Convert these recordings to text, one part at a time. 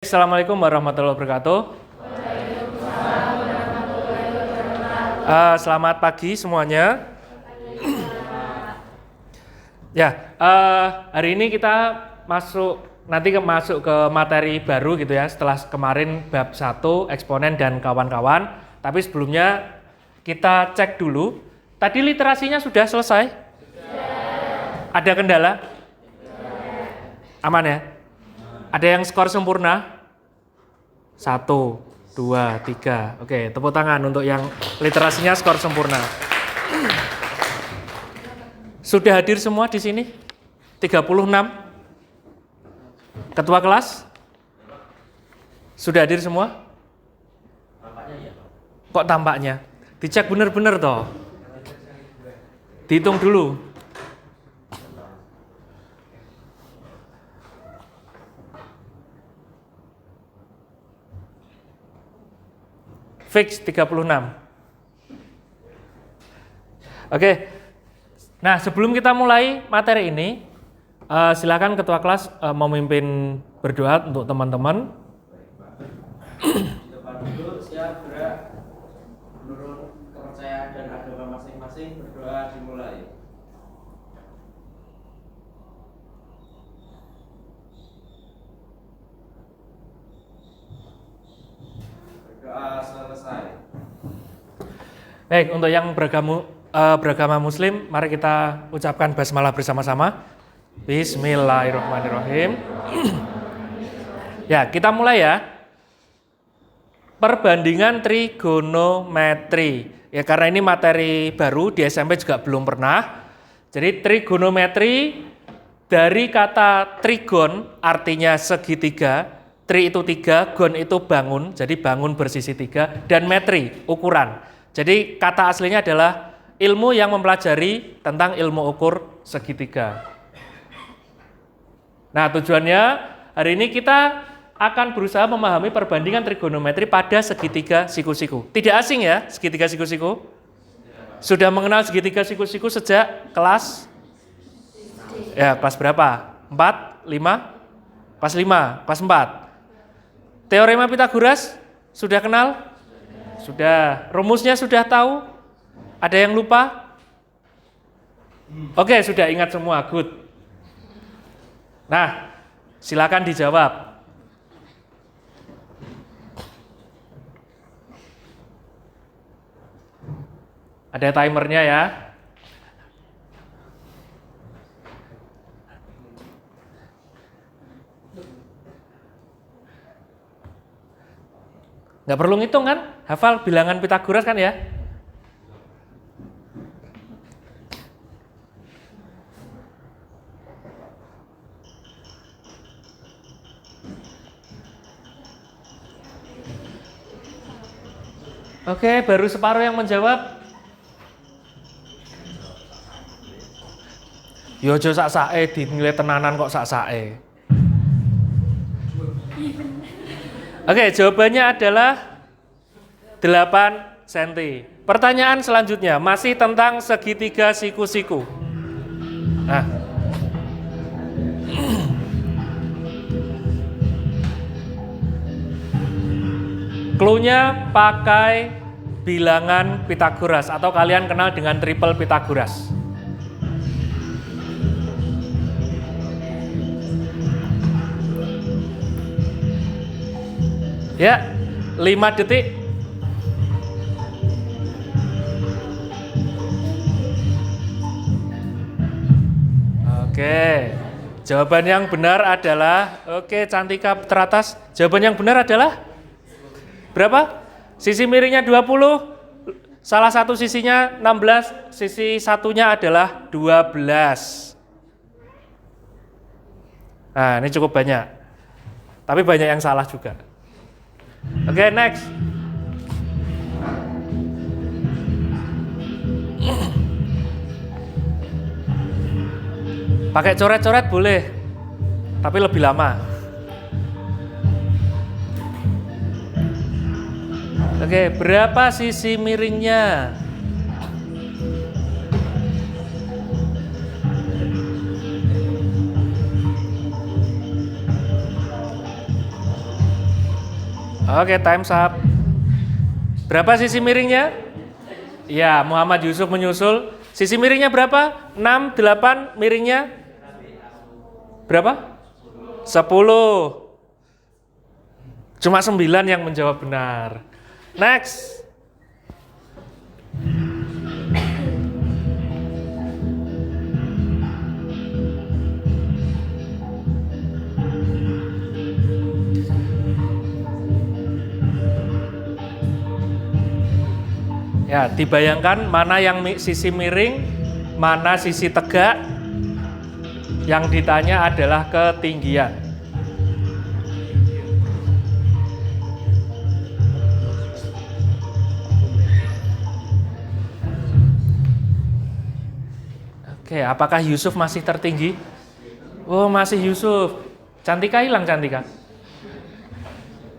Assalamualaikum warahmatullahi wabarakatuh. Selamat pagi semuanya. Ya, hari ini kita masuk ke materi baru gitu ya, setelah kemarin bab 1 eksponen dan kawan-kawan. Tapi sebelumnya kita cek dulu. Tadi literasinya sudah selesai? Ada kendala? Aman ya? Ada yang skor sempurna? 1, 2, 3. Oke, tepuk tangan untuk yang literasinya skor sempurna. Sudah hadir semua di sini? 36. Ketua kelas? Sudah hadir semua? Kok tampaknya? Dicek bener-bener toh. Dihitung dulu. Fix 36. Oke. Nah, sebelum kita mulai materi ini, silakan ketua kelas memimpin berdoa untuk teman-teman. Depan dulu, siap, gerak. Menurut kepercayaan dan agama masing-masing, berdoa dimulai. Berdoa selesai. Baik, untuk yang beragama Muslim, mari kita ucapkan basmalah bersama-sama. Bismillahirrahmanirrahim. Ya, kita mulai ya. Perbandingan trigonometri. Ya, karena ini materi baru di SMP juga belum pernah. Jadi trigonometri dari kata trigon artinya segitiga. Tri itu 3, gon itu bangun, jadi bangun bersisi 3, dan metri, ukuran. Jadi kata aslinya adalah ilmu yang mempelajari tentang ilmu ukur segitiga. Nah, tujuannya hari ini kita akan berusaha memahami perbandingan trigonometri pada segitiga siku-siku. Tidak asing ya, segitiga siku-siku? Sudah mengenal segitiga siku-siku sejak kelas? Ya, kelas berapa? 4? 5? Kelas 5, kelas 4. Teorema Pitagoras sudah kenal? Sudah. Rumusnya sudah tahu? Ada yang lupa? Oke, sudah ingat semua. Good. Nah, silakan dijawab. Ada timernya ya. Nggak perlu ngitung kan? Hafal bilangan Pitagoras kan ya? Oke, baru separuh yang menjawab. Yojo sak-sake dinilai tenanan kok sak-sake. Oke, jawabannya adalah 8 cm. Pertanyaan selanjutnya masih tentang segitiga siku-siku. Nah, clue-nya pakai bilangan Pitagoras atau kalian kenal dengan triple Pitagoras. Ya, 5 detik. Oke, jawaban yang benar adalah, Cantika teratas, jawaban yang benar adalah berapa? Sisi miringnya 20, salah satu sisinya 16, sisi satunya adalah 12. Nah, ini cukup banyak. Tapi banyak yang salah juga. Oke, next. Pakai coret-coret boleh, tapi lebih lama. Oke, berapa sisi miringnya? Oke, time's up. Berapa sisi miringnya? Ya, Muhammad Yusuf menyusul. Sisi miringnya berapa? 6, 8, miringnya? Berapa? 10. Cuma 9 yang menjawab benar. Next. Ya, dibayangkan mana yang sisi miring, mana sisi tegak. Yang ditanya adalah ketinggian. Oke, apakah Yusuf masih tertinggi? Oh, masih Yusuf. Cantika hilang, Cantika.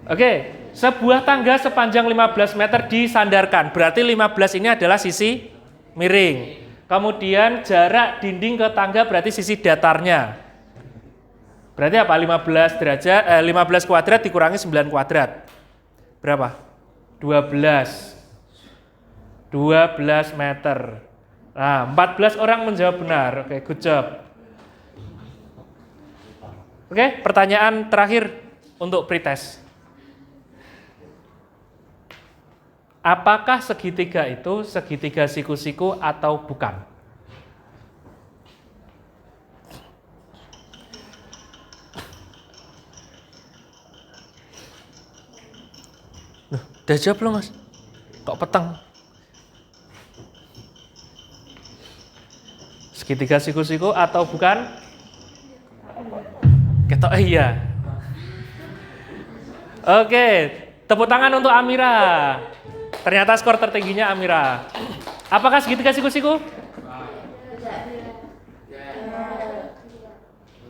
Oke, sebuah tangga sepanjang 15 meter disandarkan. Berarti 15 ini adalah sisi miring. Kemudian jarak dinding ke tangga berarti sisi datarnya. Berarti apa? 15 kuadrat dikurangi 9 kuadrat. Berapa? 12 meter. Nah, 14 orang menjawab benar. Oke, good job. Oke, pertanyaan terakhir untuk pretest. Apakah segitiga itu segitiga siku-siku atau bukan? Udah jawab belum, Mas? Kok peteng? Segitiga siku-siku atau bukan? Ketok iya. Oke, tepuk tangan untuk Amira. Ternyata skor tertingginya Amira. Apakah segitiga siku-siku?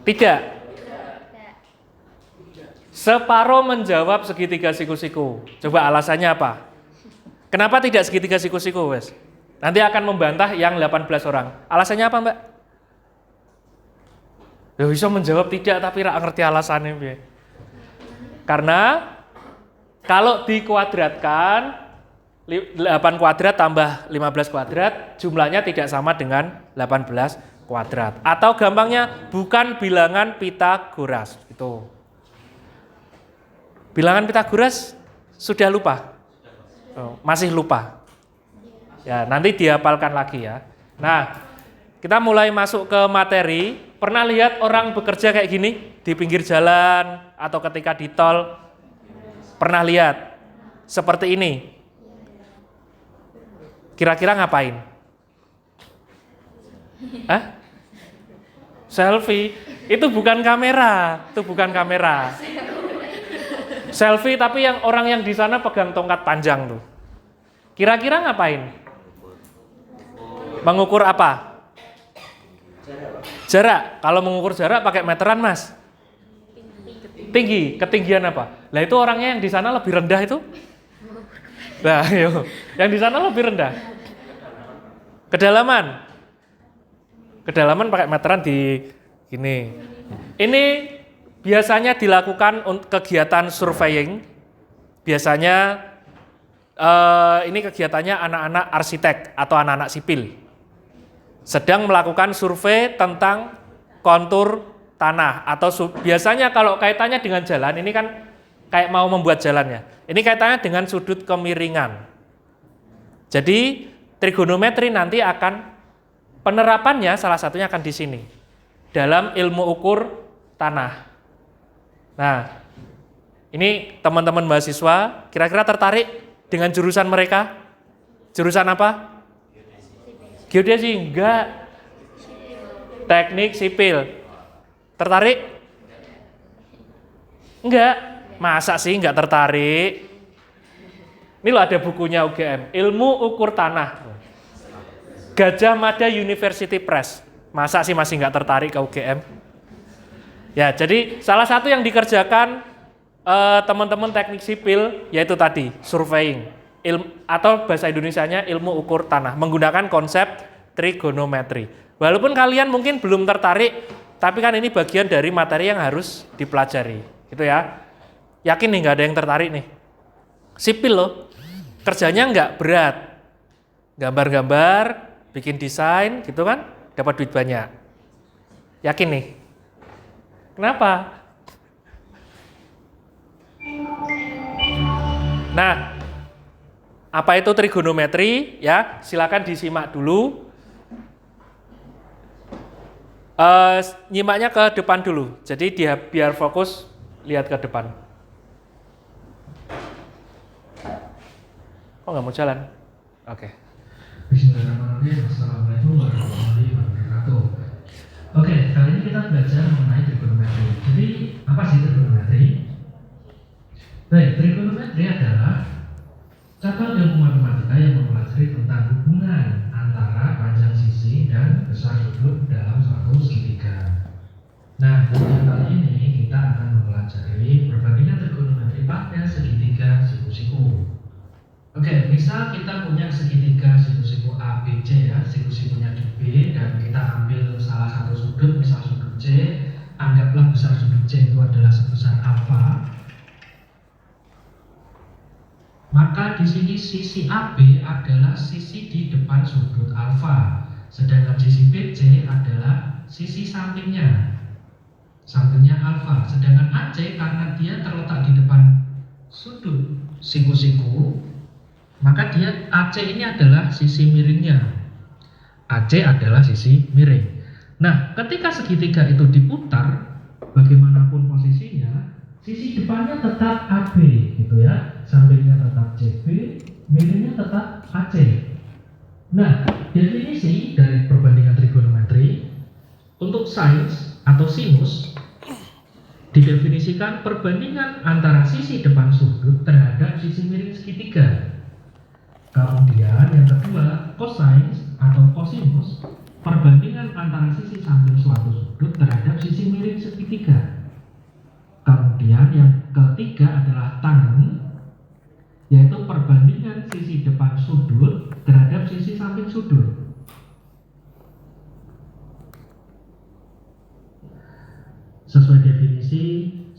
Tidak. Separuh menjawab segitiga siku-siku. Coba alasannya apa? Kenapa tidak segitiga siku-siku, Wes? Nanti akan membantah yang 18 orang. Alasannya apa, Mbak? Ya bisa menjawab tidak, tapi rak ngerti alasannya. Be. Karena kalau dikuadratkan 8 kuadrat tambah 15 kuadrat, jumlahnya tidak sama dengan 18 kuadrat. Atau gampangnya bukan bilangan Pitagoras. Itu. Bilangan Pitagoras sudah lupa? Oh, masih lupa. Ya, nanti dihafalkan lagi ya. Nah, kita mulai masuk ke materi. Pernah lihat orang bekerja kayak gini di pinggir jalan atau ketika di tol? Pernah lihat? Seperti ini. Kira-kira ngapain? Hah? Selfie. Itu bukan kamera, Selfie tapi yang orang yang di sana pegang tongkat panjang tuh. Kira-kira ngapain? Mengukur apa? Jarak. Kalau mengukur jarak pakai meteran, Mas. Tinggi. Ketinggian apa? Lah itu orangnya yang di sana lebih rendah itu? Nah, yuk. Yang di sana lebih rendah. Kedalaman. Kedalaman pakai meteran di gini. Ini biasanya dilakukan kegiatan surveying. Biasanya ini kegiatannya anak-anak arsitek atau anak-anak sipil. Sedang melakukan survei tentang kontur tanah atau biasanya kalau kaitannya dengan jalan ini kan kayak mau membuat jalannya. Ini kaitannya dengan sudut kemiringan. Jadi trigonometri nanti akan penerapannya salah satunya akan di sini dalam ilmu ukur tanah. Nah, ini teman-teman mahasiswa kira-kira tertarik dengan jurusan mereka? Jurusan apa? Geodesi enggak. Teknik sipil. Tertarik? Enggak. Masa sih enggak tertarik? Ini loh ada bukunya UGM, Ilmu Ukur Tanah. Gajah Mada University Press. Masa sih masih enggak tertarik ke UGM? Ya, jadi salah satu yang dikerjakan teman-teman teknik sipil yaitu tadi surveying atau bahasa Indonesianya ilmu ukur tanah menggunakan konsep trigonometri. Walaupun kalian mungkin belum tertarik, tapi kan ini bagian dari materi yang harus dipelajari, gitu ya. Yakin nih nggak ada yang tertarik nih? Sipil loh. Kerjanya nggak berat. Gambar-gambar, bikin desain gitu kan, dapat duit banyak. Yakin nih? Kenapa? Nah, apa itu trigonometri? Ya, silakan disimak dulu. Nyimaknya ke depan dulu. Jadi dia biar fokus lihat ke depan. Kok nggak mau jalan? Oke. Bismillahirrahmanirrahim. Assalamualaikum warahmatullahi wabarakatuh. Oke, kali ini kita belajar mengenai trigonometri. Jadi, apa sih trigonometri? Baik, trigonometri adalah cabang ilmu matematika yang mempelajari tentang hubungan antara panjang sisi dan besar sudut dalam suatu segitiga. Nah, untuk kali ini kita akan mempelajari perbandingan trigonometri pada segitiga siku-siku. Oke, misal kita punya segitiga siku-siku A, B, C ya, siku-sikunya di B dan kita ambil salah satu sudut, misal sudut C, anggaplah besar sudut C itu adalah sebesar alfa. Maka di sini sisi AB adalah sisi di depan sudut alfa, sedangkan sisi BC adalah sisi sampingnya alfa. Sedangkan AC karena dia terletak di depan sudut siku-siku, maka dia AC ini adalah sisi miringnya. AC adalah sisi miring. Nah, ketika segitiga itu diputar, bagaimanapun posisinya, sisi depannya tetap AB gitu ya, sampingnya tetap CB, miringnya tetap AC. Nah, definisi dari perbandingan trigonometri untuk sains atau sinus didefinisikan perbandingan antara sisi depan sudut terhadap sisi miring segitiga. Kemudian yang kedua, cosine atau cosinus, perbandingan antara sisi samping suatu sudut terhadap sisi miring segitiga. Kemudian yang ketiga adalah tan, yaitu perbandingan sisi depan sudut terhadap sisi samping sudut. Sesuai definisi,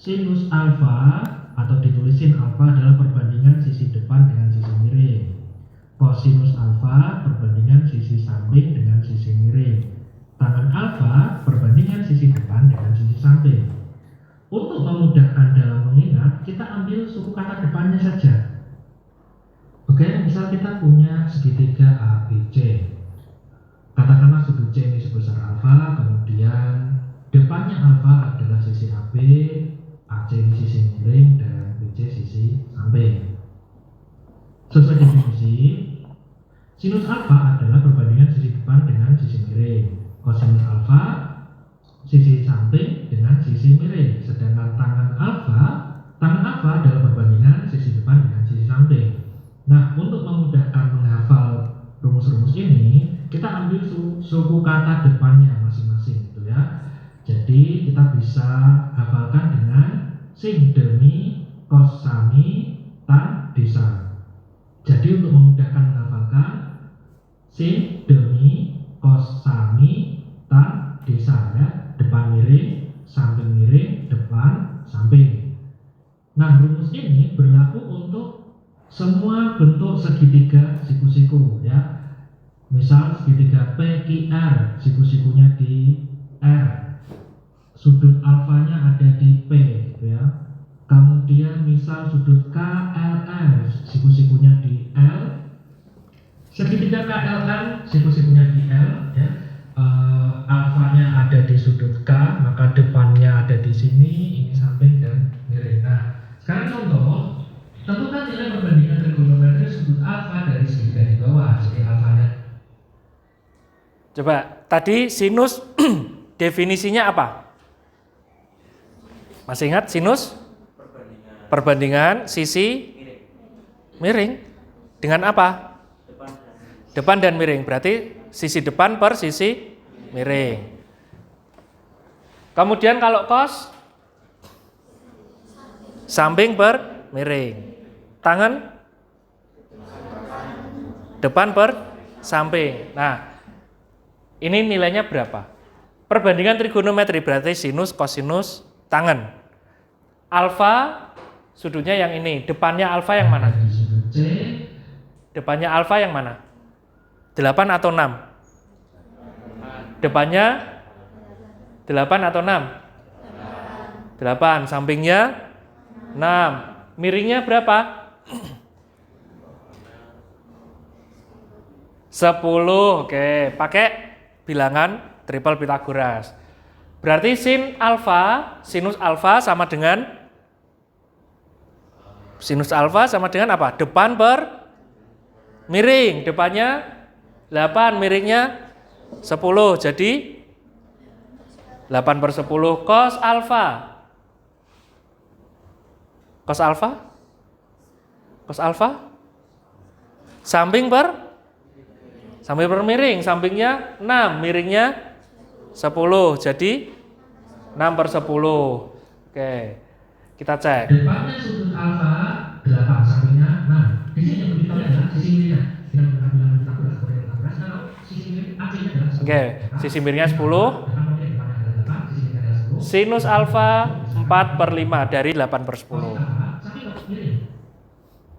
sinus alfa atau ditulisin alfa adalah perbandingan sisi depan dengan sisi miring. Cosinus alfa perbandingan sisi samping dengan sisi miring. Tangen alfa perbandingan sisi depan dengan sisi samping. Untuk memudahkan dalam mengingat, kita ambil suku kata depannya saja. Oke, misal kita punya segitiga ABC. Katakanlah sudut C ini sebesar alfa, kemudian depannya alfa adalah sisi AB, AC ini sisi miring, dan BC sisi samping. Sesuai definisi, sinus alfa adalah perbandingan sisi depan dengan sisi miring. Cosinus alfa sisi samping dengan sisi miring. Sedangkan tangen alfa adalah perbandingan sisi depan dengan sisi samping. Nah, untuk memudahkan menghafal rumus-rumus ini, kita ambil suku kata depannya masing-masing gitu ya. Jadi kita bisa hafalkan dengan sin, demi, kos, sami, tan, desa. Jadi untuk memudahkan menghafalkan, sin, demi, kos, sami, tan, desa ya. Depan miring, samping miring, depan, samping. Nah, rumus ini berlaku untuk semua bentuk segitiga siku-siku ya. Misal segitiga PQR, siku-sikunya di R. Sudut alfanya ada di P gitu ya. Kemudian misal sudut KLM, siku-sikunya di L. Segitiga KLM, siku-sikunya di L ya. Alfanya ada di sudut K, maka depannya ada di sini, ini samping dan miring. Nah, sekarang contoh, tentukan nilai perbandingan trigonometri sudut alfa dari segitiga di bawah. Jadi alfanya. Coba, tadi sinus definisinya apa? Masih ingat sinus? Perbandingan sisi miring dengan apa? Depan dan miring. Berarti sisi depan per sisi miring. Kemudian kalau cos, samping per miring. Tangan depan per samping. Nah, ini nilainya berapa? Perbandingan trigonometri berarti sinus, kosinus, tangan. Alfa sudutnya yang ini, depannya alfa yang mana? C. Depannya alfa yang mana? 8 atau 6? Depannya 8 atau 6? 8, sampingnya 6. Miringnya berapa? 10. Oke, pakai bilangan triple Pythagoras. Berarti sinus alfa sama dengan apa? Depan per miring. Depannya 8, miringnya 10. Jadi 8 per 10 cos alfa. Samping per miring. Sampingnya 6, miringnya 10. Jadi 6 per 10. Oke, kita cek. Depannya sudut alfa 8, sampingnya 6. Di sini yang lebih tahu adalah sisi miringnya. Kita menggunakan bilangan Pythagoras sebagai Pythagoras. Kalau sisi miring AC-nya adalah 10. Oke, sisi miringnya 10. Sinus alfa 4 per 5 dari 8 per 10. Samping ke miring.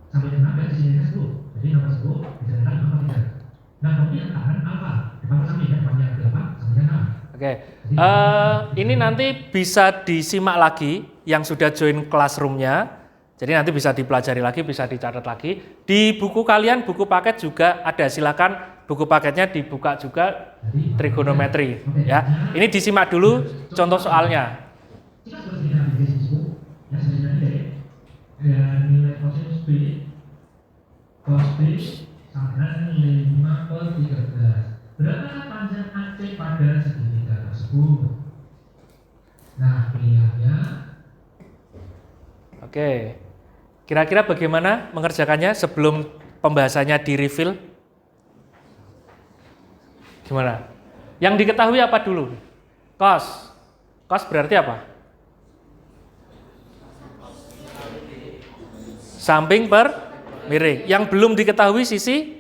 Sampingnya 6 dan sisi miringnya 10. Jadi 6 per 10 bisa dikali 4. Nah, kemudian tangan alfa. Depan per samping, depannya 8, sampingnya 6. Oke, ini nanti bisa disimak lagi yang sudah join classroom-nya. Jadi nanti bisa dipelajari lagi, bisa dicatat lagi. Di buku kalian, buku paket juga ada. Silakan buku paketnya dibuka juga, trigonometri. Ya, ini disimak dulu contoh soalnya. Jika seperti kita ambil sisku, ya sebenarnya dari nilai kosinus B, cos B sama dengan 5 per 13. Berapa panjang AC pada segitiga tersebut? Nah, pilihannya. Oke, kira-kira bagaimana mengerjakannya sebelum pembahasannya di reveal? Gimana? Yang diketahui apa dulu? Cos. Cos berarti apa? Samping per miring. Yang belum diketahui sisi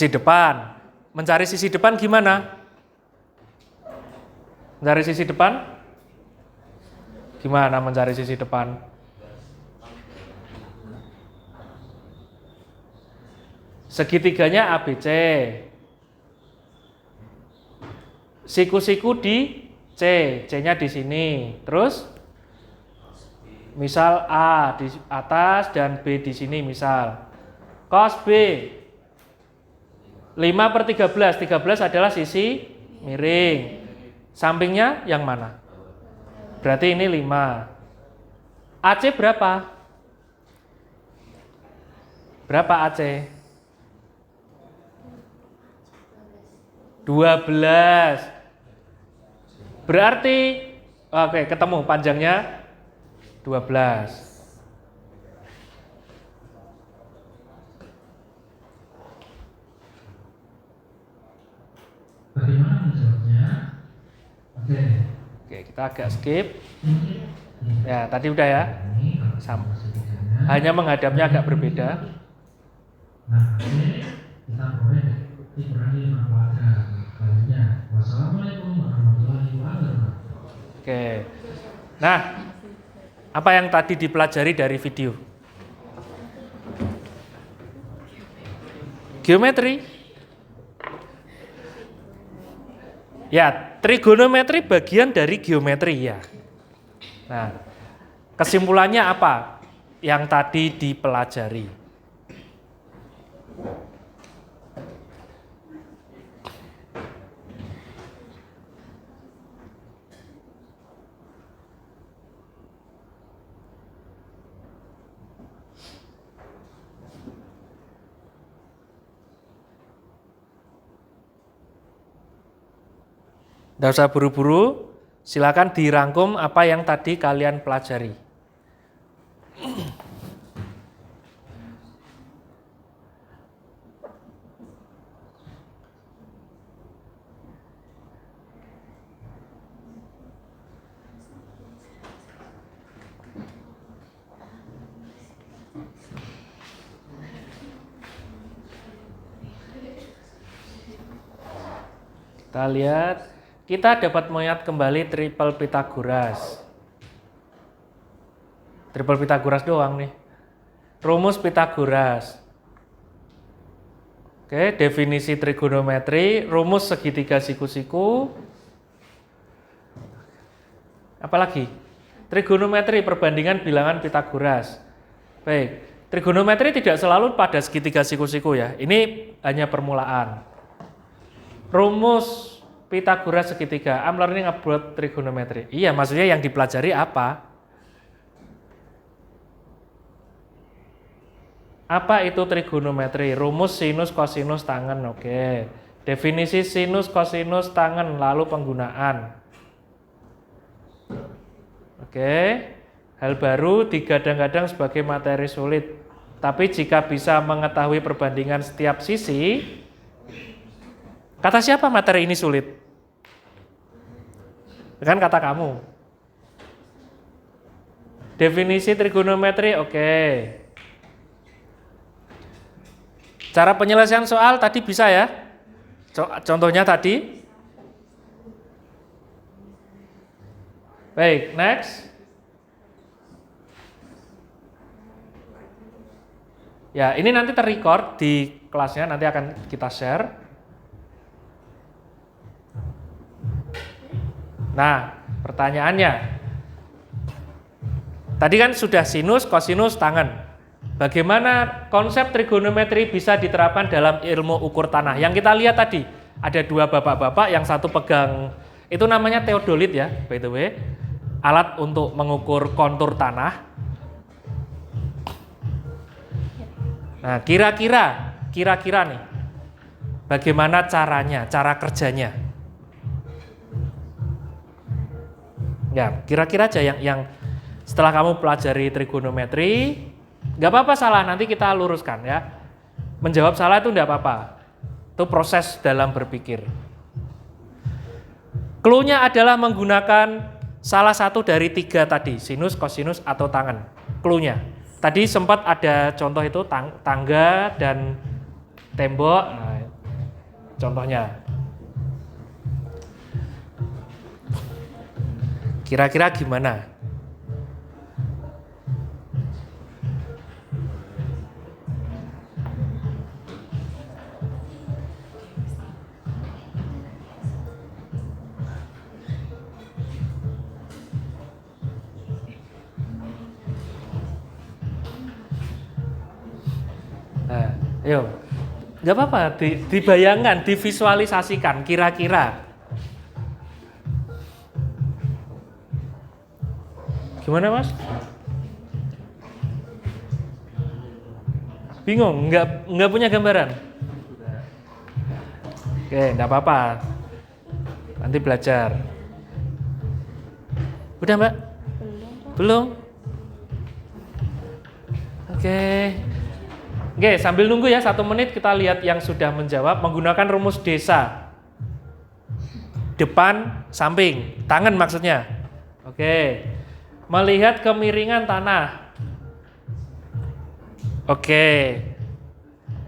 depan. Mencari sisi depan gimana? Mencari sisi depan? Gimana mencari sisi depan? Segitiganya ABC. Siku-siku di C, C-nya di sini. Terus misal A di atas dan B di sini misal. Cos B 5 per 13, 13 adalah sisi miring. Sampingnya yang mana? Berarti ini 5. AC berapa? Berapa AC? 12. Berarti, oke, ketemu panjangnya 12. Bagaimana menjawabnya? Oke, kita agak skip. Ya, tadi udah ya. Sama. Hanya menghadapnya agak berbeda. Nah, ini kita peroleh dikurangi 5 kuadrat. Kalinya. Wassalamualaikum warahmatullahi wabarakatuh. Oke. Nah, apa yang tadi dipelajari dari video? Geometri. Ya, trigonometri bagian dari geometri ya. Nah, kesimpulannya apa yang tadi dipelajari? Tidak usah buru-buru, silakan dirangkum apa yang tadi kalian pelajari. Kita lihat, kita dapat melihat kembali triple Pythagoras. Triple Pythagoras doang nih. Rumus Pitagoras. Oke, definisi trigonometri, rumus segitiga siku-siku. Apalagi? Trigonometri, perbandingan bilangan Pitagoras. Baik, trigonometri tidak selalu pada segitiga siku-siku ya. Ini hanya permulaan. Rumus Pitagoras segitiga. I'm learning about trigonometry. Iya, maksudnya yang dipelajari apa? Apa itu trigonometri? Rumus sinus, kosinus, tangen. Oke. Definisi sinus, kosinus, tangen, lalu penggunaan. Oke. Hal baru digadang-gadang sebagai materi sulit. Tapi jika bisa mengetahui perbandingan setiap sisi, kata siapa materi ini sulit? Kan kata kamu. Definisi trigonometri, oke. Cara penyelesaian soal tadi bisa ya? Contohnya tadi. Baik, next. Ya, ini nanti terrecord di kelasnya, nanti akan kita share. Nah, pertanyaannya. Tadi kan sudah sinus, kosinus, tangen. Bagaimana konsep trigonometri bisa diterapkan dalam ilmu ukur tanah? Yang kita lihat tadi, ada dua bapak-bapak, yang satu pegang, itu namanya teodolit ya, by the way. Alat untuk mengukur kontur tanah. Nah, kira-kira nih, bagaimana caranya, cara kerjanya? Ya, kira-kira aja yang setelah kamu pelajari trigonometri, nggak apa-apa salah, nanti kita luruskan ya. Menjawab salah itu nggak apa-apa. Itu proses dalam berpikir. Clue-nya adalah menggunakan salah satu dari tiga tadi, sinus, kosinus, atau tangen. Clue-nya. Tadi sempat ada contoh itu tangga dan tembok. Nah, contohnya. Kira-kira gimana? Nah, ayo, nggak apa-apa, dibayangkan, divisualisasikan, kira-kira. Gimana mas? Bingung, nggak punya gambaran? Oke, nggak apa-apa, nanti belajar. Udah mbak? Belum? Oke. Oke, sambil nunggu ya 1 menit kita lihat yang sudah menjawab menggunakan rumus desa. Depan, samping, tangan maksudnya. Oke. Melihat kemiringan tanah. Oke.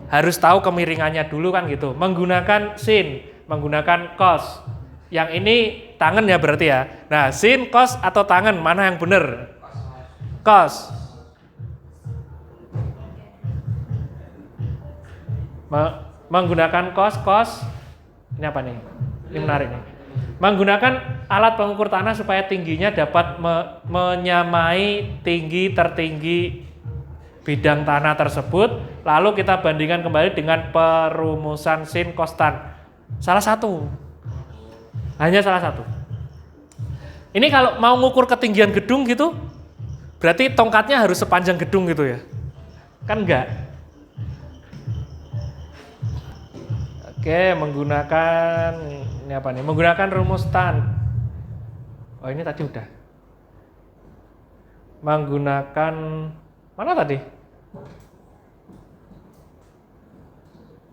Harus tahu kemiringannya dulu kan gitu. Menggunakan sin, menggunakan cos. Yang ini tangan ya berarti ya. Nah, sin, cos atau tangan mana yang benar? Cos. Menggunakan cos, ini apa nih? Ini menarik nih. Menggunakan alat pengukur tanah supaya tingginya dapat menyamai tinggi tertinggi bidang tanah tersebut, lalu kita bandingkan kembali dengan perumusan sin cos tan. Salah satu. Hanya salah satu. Ini kalau mau ngukur ketinggian gedung gitu, berarti tongkatnya harus sepanjang gedung gitu ya? Kan enggak. Oke, menggunakan ini apa nih? Menggunakan rumus tan. Oh, ini tadi udah. Menggunakan mana tadi?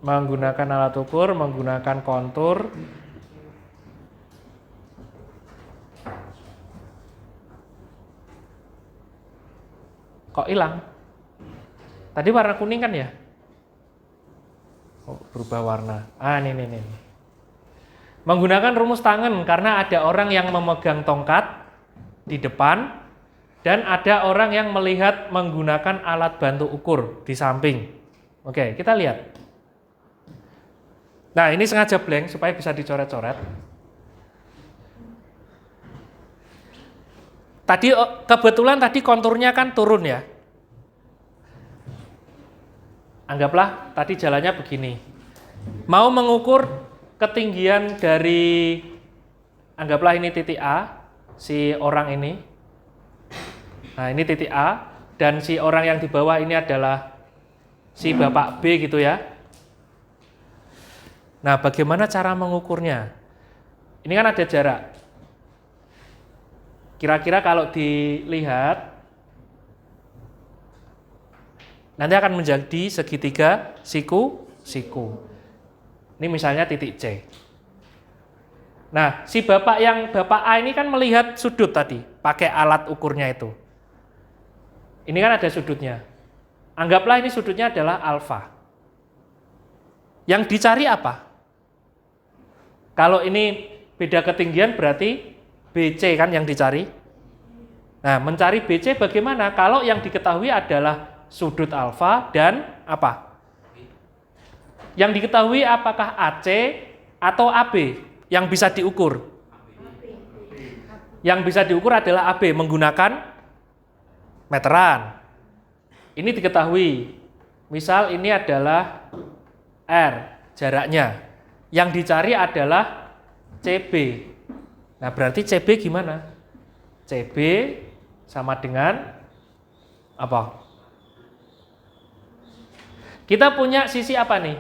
Menggunakan alat ukur, menggunakan kontur. Kok hilang? Tadi warna kuning kan ya? Oh, berubah warna. Ini. Menggunakan rumus tangan karena ada orang yang memegang tongkat di depan, Dan ada orang yang melihat menggunakan alat bantu ukur di samping. Oke, kita lihat. Nah, ini sengaja blank supaya bisa dicoret-coret. Tadi kebetulan tadi konturnya kan turun ya. Anggaplah tadi jalannya begini. Mau mengukur ketinggian dari, anggaplah ini titik A, si orang ini. Nah, ini titik A, dan si orang yang di bawah ini adalah si Bapak B gitu ya. Nah, bagaimana cara mengukurnya? Ini kan ada jarak. Kira-kira kalau dilihat, nanti akan menjadi segitiga siku. Ini misalnya titik C. Nah, si Bapak A ini kan melihat sudut tadi, pakai alat ukurnya itu. Ini kan ada sudutnya. Anggaplah ini sudutnya adalah alfa. Yang dicari apa? Kalau ini beda ketinggian berarti BC kan yang dicari. Nah, mencari BC bagaimana? Kalau yang diketahui adalah sudut alfa dan apa? Yang diketahui apakah AC atau AB yang bisa diukur? Yang bisa diukur adalah AB menggunakan meteran. Ini diketahui. Misal ini adalah R jaraknya. Yang dicari adalah CB. Nah, berarti CB gimana? CB sama dengan apa? Kita punya sisi apa nih?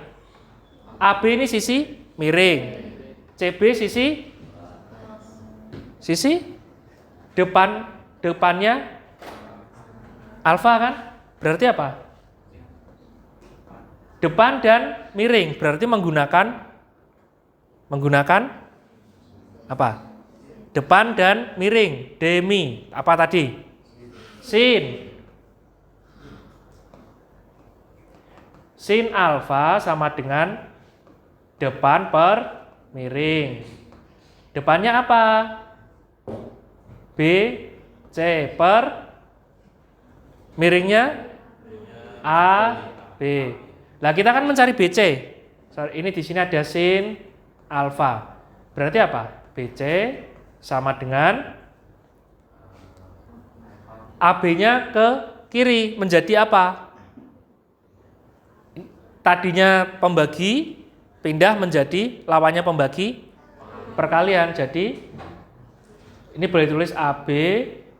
AB ini sisi miring. CB sisi depannya alfa kan? Berarti apa? Depan dan miring. Berarti menggunakan apa? Depan dan miring. Demi. Apa tadi? Sin. Sin alfa sama dengan depan per miring. Depannya apa? B, C per miringnya A, B. Nah, kita kan mencari BC. Ini di sini ada sin alfa. Berarti apa? BC sama dengan AB-nya ke kiri menjadi apa? Tadinya pembagi pindah menjadi lawannya pembagi perkalian. Jadi ini boleh tulis AB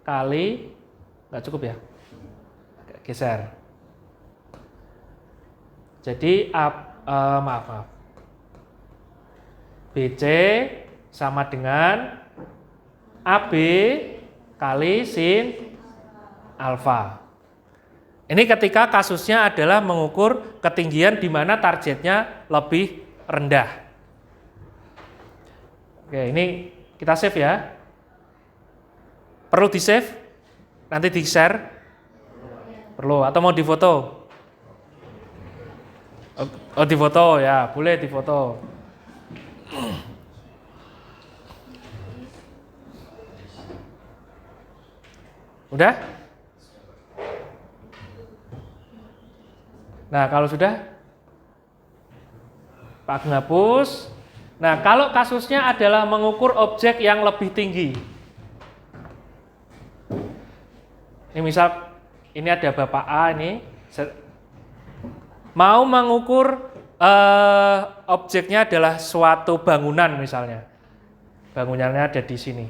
kali, nggak cukup ya? Geser. Jadi maaf. BC sama dengan AB kali sin alfa. Ini ketika kasusnya adalah mengukur ketinggian di mana targetnya lebih rendah. Oke, ini kita save ya. Perlu di save? Nanti di share? Perlu, atau mau difoto? Oh, difoto ya, boleh difoto. Udah? Nah, kalau sudah, Pak Ageng hapus. Nah, kalau kasusnya adalah mengukur objek yang lebih tinggi. Ini misal, ini ada Bapak A ini, mau mengukur objeknya adalah suatu bangunan misalnya. Bangunannya ada di sini.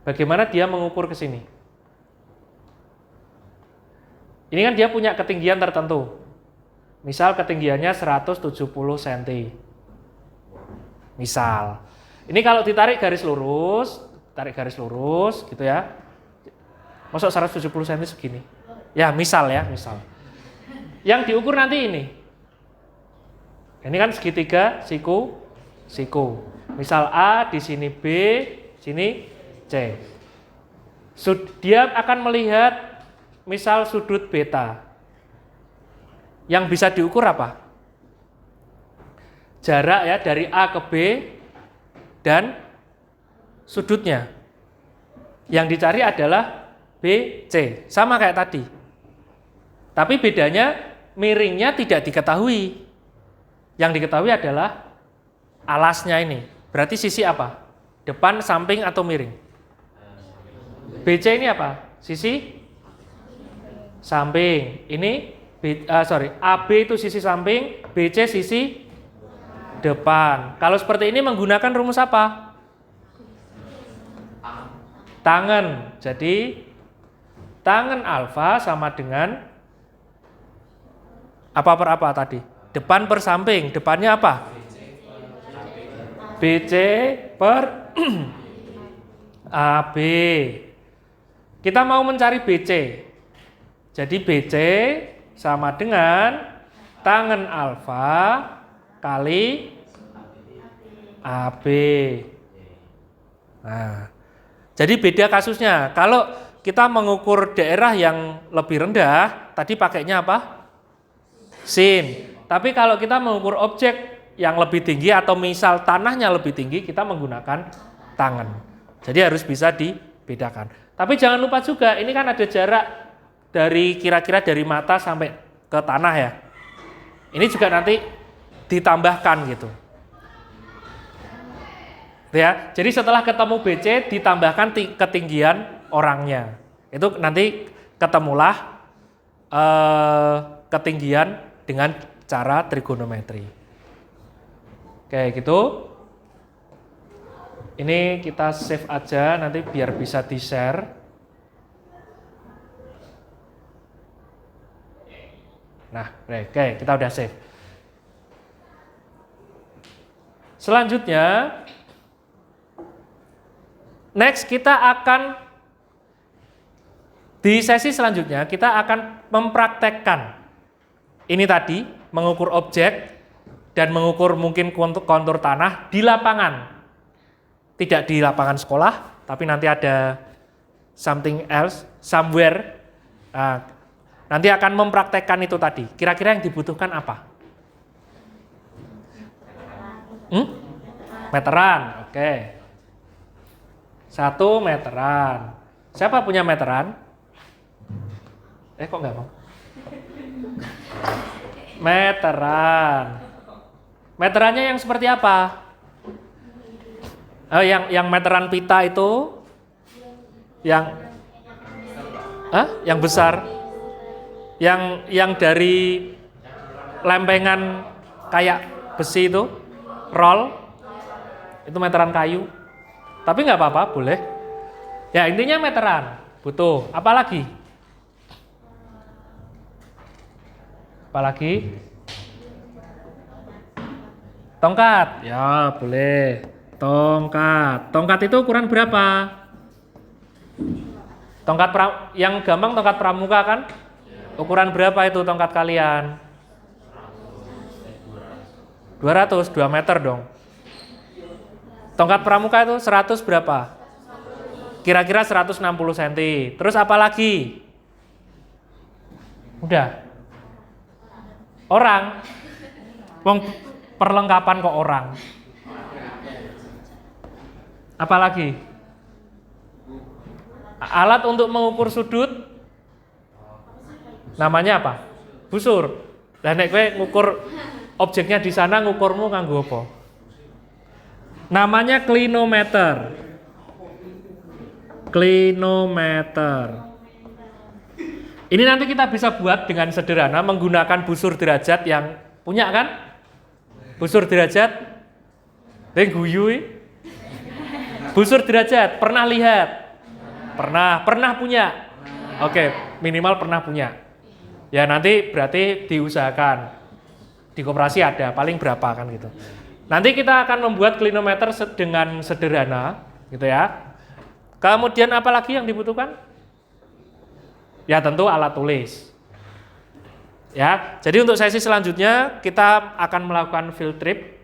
Bagaimana dia mengukur ke sini? Ini kan dia punya ketinggian tertentu. Misal ketinggiannya 170 cm. Misal. Ini kalau ditarik garis lurus gitu ya. Masuk 170 cm segini. Ya, misal. Yang diukur nanti ini. Ini kan segitiga siku. Misal A, di sini B, sini C. Dia akan melihat misal sudut beta. Yang bisa diukur apa? Jarak ya dari A ke B dan sudutnya. Yang dicari adalah BC, sama kayak tadi. Tapi bedanya miringnya tidak diketahui. Yang diketahui adalah alasnya ini. Berarti sisi apa? Depan, samping, atau miring? BC ini apa? Sisi samping. Ini AB itu sisi samping, BC sisi depan. Kalau seperti ini menggunakan rumus apa? Tangen. Jadi tangen alfa sama dengan apa per apa tadi? Depan per samping. Depannya apa? BC per AB. Kita mau mencari BC. Jadi BC sama dengan tangen alfa kali AB. Nah, jadi beda kasusnya. Kalau kita mengukur daerah yang lebih rendah, tadi pakainya apa? Sin. Tapi kalau kita mengukur objek yang lebih tinggi atau misal tanahnya lebih tinggi, kita menggunakan tangen. Jadi harus bisa dibedakan. Tapi jangan lupa juga, ini kan ada jarak dari kira-kira dari mata sampai ke tanah ya. Ini juga nanti ditambahkan gitu. Ya, jadi setelah ketemu BC ditambahkan ketinggian orangnya. Itu nanti ketemulah ketinggian dengan cara trigonometri. Oke, gitu. Ini kita save aja nanti biar bisa di-share. Nah, oke, kita udah save. Selanjutnya, next kita akan di sesi selanjutnya kita akan mempraktekkan ini tadi, mengukur objek dan mengukur mungkin kontur tanah di lapangan. Tidak di lapangan sekolah, tapi nanti ada something else, somewhere. Nah, nanti akan mempraktekkan itu tadi. Kira-kira yang dibutuhkan apa? Meteran, oke. 1 meteran. Siapa punya meteran? Kok enggak mau? Meteran. Meterannya yang seperti apa? Yang meteran pita itu? Yang besar? Yang dari lempengan kayak besi itu? Roll? Itu meteran kayu. Tapi nggak apa-apa, boleh. Ya intinya meteran. Butuh. Apa lagi? Tongkat. Ya boleh. Tongkat itu ukuran berapa? Yang gampang tongkat pramuka kan? Ukuran berapa itu tongkat kalian? 200, 2 meter dong. Tongkat pramuka itu 100 berapa? Kira-kira 160 cm. Terus apa lagi? Udah. Orang. Perlengkapan kok orang. Apalagi? Alat untuk mengukur sudut namanya apa? Busur. Lah nek kowe ngukur objeknya di sana ngukurmu nganggo apa? Namanya klinometer. Klinometer. Ini nanti kita bisa buat dengan sederhana menggunakan busur derajat yang punya kan? Busur derajat. Guyu. Busur derajat, pernah lihat? Pernah punya? Oke, minimal pernah punya. Ya nanti berarti diusahakan. Di koperasi ada, paling berapa kan gitu. Nanti kita akan membuat klinometer dengan sederhana, gitu ya. Kemudian apa lagi yang dibutuhkan? Ya tentu alat tulis. Ya, jadi untuk sesi selanjutnya kita akan melakukan field trip.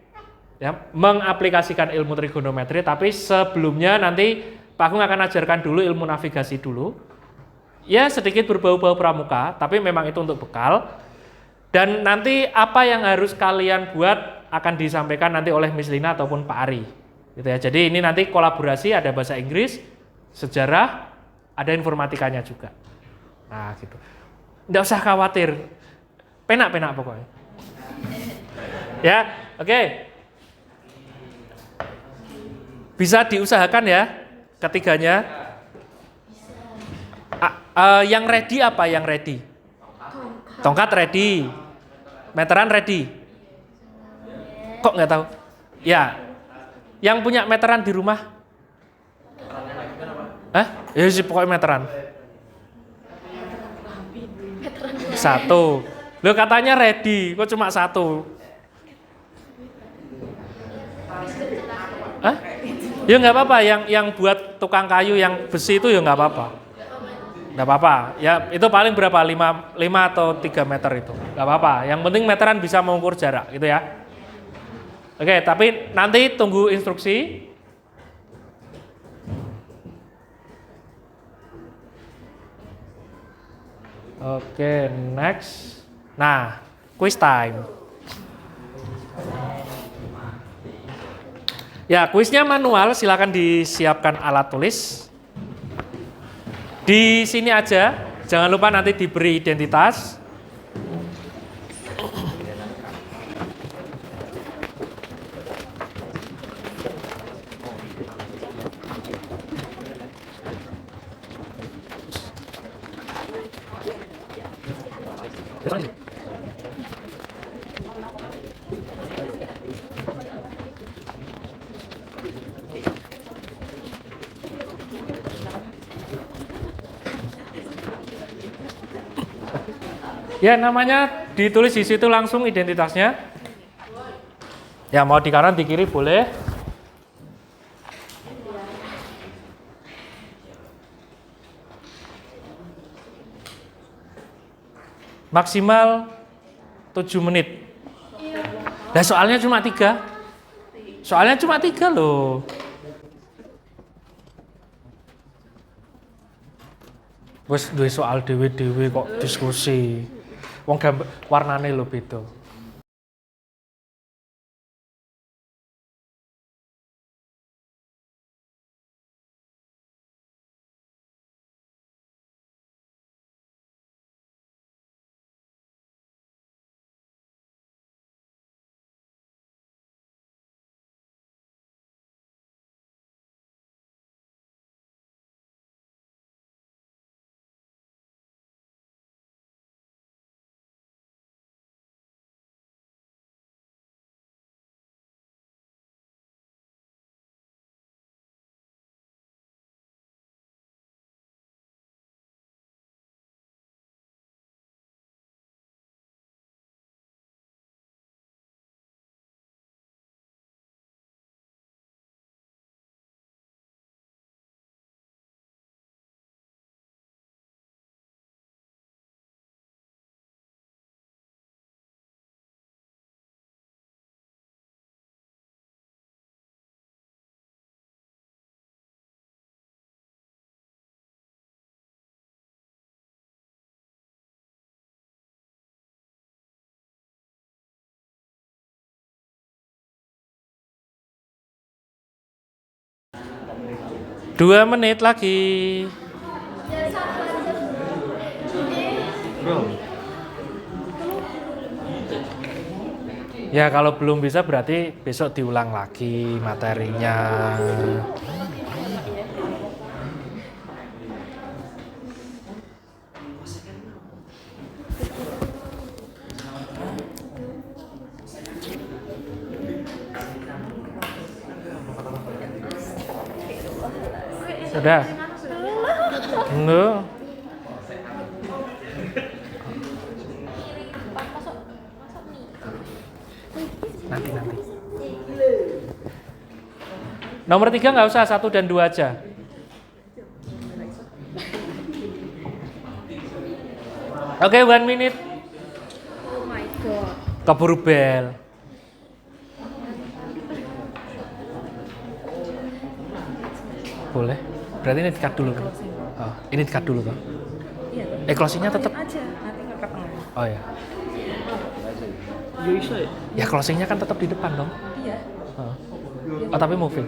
Ya, mengaplikasikan ilmu trigonometri, tapi sebelumnya nanti Pak Agung akan ajarkan dulu ilmu navigasi dulu. Ya, sedikit berbau-bau pramuka, tapi memang itu untuk bekal. Dan nanti apa yang harus kalian buat akan disampaikan nanti oleh Miss Lina ataupun Pak Ari. Gitu ya. Jadi ini nanti kolaborasi, ada bahasa Inggris, sejarah, ada informatikanya juga. Nah, gitu. Nggak usah khawatir. Penak-penak pokoknya. Ya, oke. Bisa diusahakan ya ketiganya. Yang ready apa yang ready? Tongkat ready. Meteran ready. Kok nggak tahu? Ya. Yang punya meteran di rumah? Ya sih pokoknya meteran. Satu. Lo katanya ready, kok cuma satu? Ya nggak apa-apa. Yang buat tukang kayu yang besi itu ya nggak apa-apa. Nggak apa-apa. Ya itu paling berapa? 5 atau 3 meter itu. Nggak apa-apa. Yang penting meteran bisa mengukur jarak, gitu ya. Oke, tapi nanti tunggu instruksi. Oke, next. Nah, quiz time. Ya, kuisnya manual, silakan disiapkan alat tulis. Di sini aja, jangan lupa nanti diberi identitas. Ya, namanya ditulis di situ langsung identitasnya. Ya, mau di kanan, di kiri boleh. Maksimal 7 menit. Nah, soalnya cuma 3. Soalnya cuma 3 loh. Wes duwe soal dewe-dewe kok diskusi. Wong gambar warnane lho beda. Dua menit lagi. Ya kalau belum bisa berarti besok diulang lagi materinya. Sudah? Enggak. Nanti. Nomor 3 nggak usah, 1 dan 2 aja. Oke, 1 minute. Oh my god. Keburu bel. Boleh. Berarti ini di-cut dulu kan? Oh, ini di-cut dulu kan? Iya. Closing-nya tetap. Aja, nanti nggak ke tengah. Oh ya. Ya closing-nya kan tetap di depan dong. Iya. Oh. Oh, tapi moving.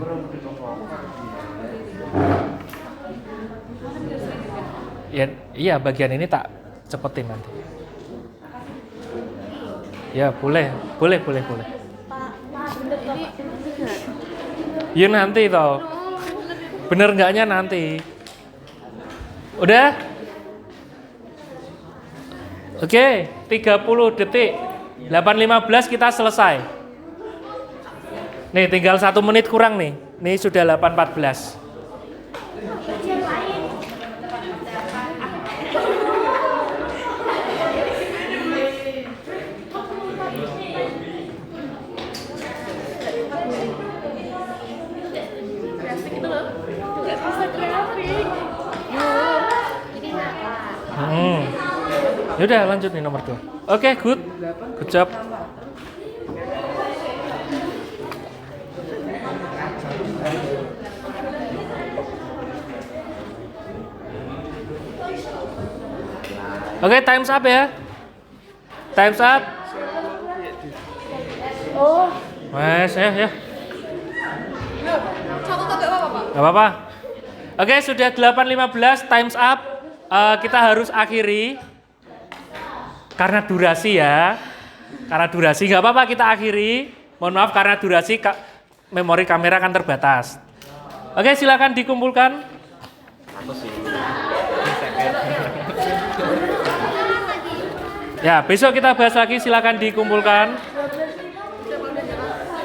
Ya, iya bagian ini tak cepetin nanti. Ya, boleh. Ya nanti toh. Bener enggaknya nanti. Udah? Oke, 30 detik. 8.15 kita selesai. Nih, tinggal 1 menit kurang nih. Nih sudah 8.14. Yaudah lanjut nih nomor 2. Oke, good job. Oke, time's up ya. Time's up. Oh. Wes, ya. Gak apa-apa. Oke, sudah 8.15, time's up. Kita harus akhiri. Karena durasi ya. Karena durasi, gak apa-apa kita akhiri. Mohon maaf karena durasi memori kamera kan terbatas. Oke, silakan dikumpulkan. Ya, besok kita bahas lagi, silakan dikumpulkan.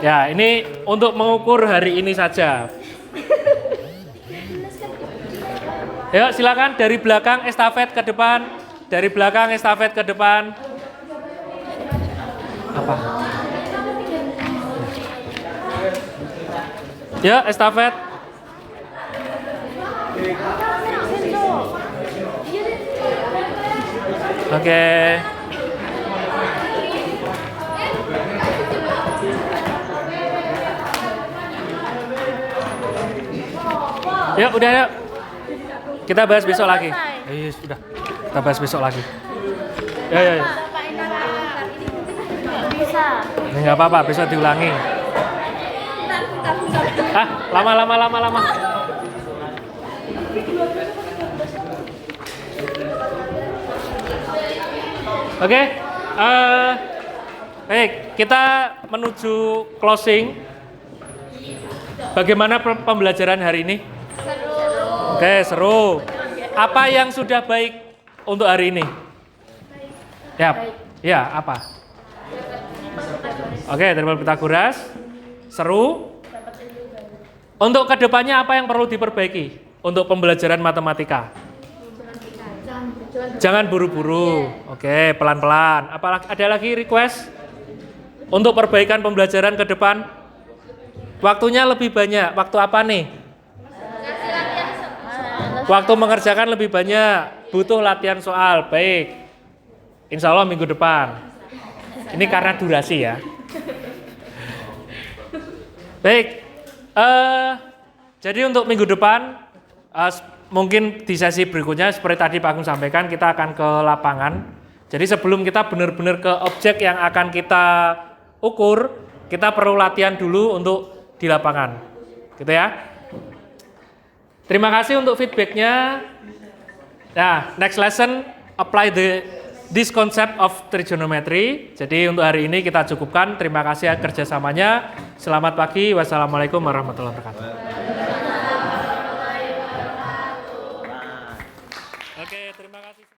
Ya, ini untuk mengukur hari ini saja. Yuk, silakan dari belakang estafet ke depan. Dari belakang estafet ke depan. Apa? Ya, estafet. Oke. Yuk, udah yuk. Kita bahas besok lagi. Sudah. Kita bahas besok lagi. Ya. Bisa. Ini nggak apa-apa, besok diulangi. Lama. Oke, baik, kita menuju closing. Bagaimana pembelajaran hari ini? Seru. Oke, seru. Apa yang sudah baik untuk hari ini? Ya, apa? Oke, triple Pythagoras. Seru. Untuk kedepannya apa yang perlu diperbaiki untuk pembelajaran matematika? Jangan buru-buru. Oke, pelan-pelan. Ada lagi request untuk perbaikan pembelajaran ke depan? Waktunya lebih banyak. Waktu apa nih? Waktu mengerjakan lebih banyak. Butuh latihan soal. Baik. Insya Allah minggu depan. Ini karena durasi ya. Baik. Jadi untuk minggu depan, mungkin di sesi berikutnya seperti tadi Pak Agung sampaikan, kita akan ke lapangan. Jadi sebelum kita benar-benar ke objek yang akan kita ukur, kita perlu latihan dulu untuk di lapangan, gitu ya. Terima kasih untuk feedbacknya. Nah, next lesson apply this concept of trigonometry. Jadi untuk hari ini kita cukupkan. Terima kasih kerjasamanya. Selamat pagi. Wassalamualaikum warahmatullahi wabarakatuh. Oke, terima kasih.